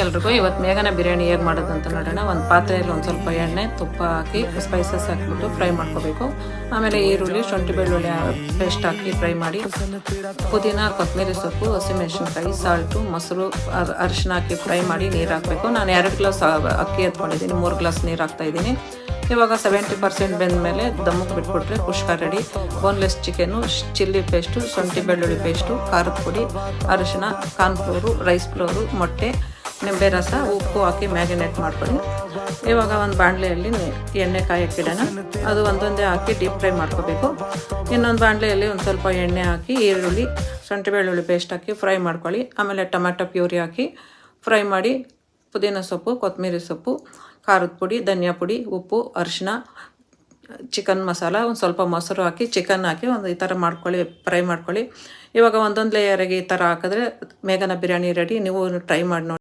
ಎಲ್ರಿಗೂ. ಇವತ್ತು ಮೇಘನ ಬಿರಿಯಾನಿ ಹೇಗೆ ಮಾಡೋದು ಅಂತ ನೋಡೋಣ. ಒಂದು ಪಾತ್ರೆಯಲ್ಲಿ ಒಂದು ಸ್ವಲ್ಪ ಎಣ್ಣೆ ತುಪ್ಪ ಹಾಕಿ ಸ್ಪೈಸಸ್ ಹಾಕ್ಬಿಟ್ಟು ಫ್ರೈ ಮಾಡ್ಕೋಬೇಕು. ಆಮೇಲೆ ಈರುಳ್ಳಿ ಶುಂಠಿ ಬೆಳ್ಳುಳ್ಳಿ ಪೇಸ್ಟ್ ಹಾಕಿ ಫ್ರೈ ಮಾಡಿ, ಪುದೀನ ಕೊತ್ತಂಬರಿ ಸೊಪ್ಪು ಹಸಿಮೆಣಸಿನ್ಕಾಯಿ ಸಾಲ್ಟು ಮೊಸರು ಅರಿಶಿನ ಹಾಕಿ ಫ್ರೈ ಮಾಡಿ ನೀರು ಹಾಕಬೇಕು. ನಾನು 2 ಗ್ಲಾಸ್ ಅಕ್ಕಿ ಎತ್ಕೊಂಡಿದ್ದೀನಿ, 3 ಗ್ಲಾಸ್ ನೀರು ಹಾಕ್ತಾಯಿದ್ದೀನಿ. ಇವಾಗ 70% ಬೆಂದ ಮೇಲೆ ದಮ್ಮಕ್ಕೆ ಬಿಟ್ಬಿಟ್ರೆ kushka ready. Boneless chicken, chilli paste, ಶುಂಠಿ ಬೆಳ್ಳುಳ್ಳಿ ಪೇಸ್ಟು, ಖಾರದ ಪುಡಿ, ಅರಿಶಿನ, ಕಾರ್ನ್ಫ್ಲೋರು, ರೈಸ್ ಫ್ಲೋರು, ಮೊಟ್ಟೆ, ನಿಂಬೆ ರಸ, ಉಪ್ಪು ಹಾಕಿ ಮ್ಯಾರಿನೇಟ್ ಮಾಡ್ಕೊಳ್ಳಿ. ಇವಾಗ ಒಂದು ಬಾಣಲೆಯಲ್ಲಿ ಎಣ್ಣೆ ಕಾಯಕ್ಕಿಡೋಣ. ಅದು ಒಂದೊಂದೇ ಹಾಕಿ ಡೀಪ್ ಫ್ರೈ ಮಾಡ್ಕೋಬೇಕು. ಇನ್ನೊಂದು ಬಾಣಲೆಯಲ್ಲಿ ಒಂದು ಸ್ವಲ್ಪ ಎಣ್ಣೆ ಹಾಕಿ ಈರುಳ್ಳಿ ಶುಂಠಿ ಬೆಳ್ಳುಳ್ಳಿ ಪೇಸ್ಟ್ ಹಾಕಿ ಫ್ರೈ ಮಾಡ್ಕೊಳ್ಳಿ. ಆಮೇಲೆ ಟೊಮ್ಯಾಟೊ ಪ್ಯೂರಿ ಹಾಕಿ ಫ್ರೈ ಮಾಡಿ, ಪುದೀನ ಸೊಪ್ಪು, ಕೊತ್ತಂಬರಿ ಸೊಪ್ಪು, ಖಾರದ ಪುಡಿ, ಧನಿಯಾ ಪುಡಿ, ಉಪ್ಪು, ಅರಿಶಿನ, ಚಿಕನ್ ಮಸಾಲ, ಒಂದು ಸ್ವಲ್ಪ ಮೊಸರು ಹಾಕಿ ಚಿಕನ್ ಹಾಕಿ ಒಂದು ಈ ಥರ ಮಾಡ್ಕೊಳ್ಳಿ, ಫ್ರೈ ಮಾಡ್ಕೊಳ್ಳಿ. ಇವಾಗ ಒಂದೊಂದು ಲೇಯರಿಗೆ ಈ ಥರ ಹಾಕಿದ್ರೆ ಮೇಘನ ಬಿರಿಯಾನಿ ರೆಡಿ. ನೀವು ಟ್ರೈ ಮಾಡಿ ನೋಡಿ.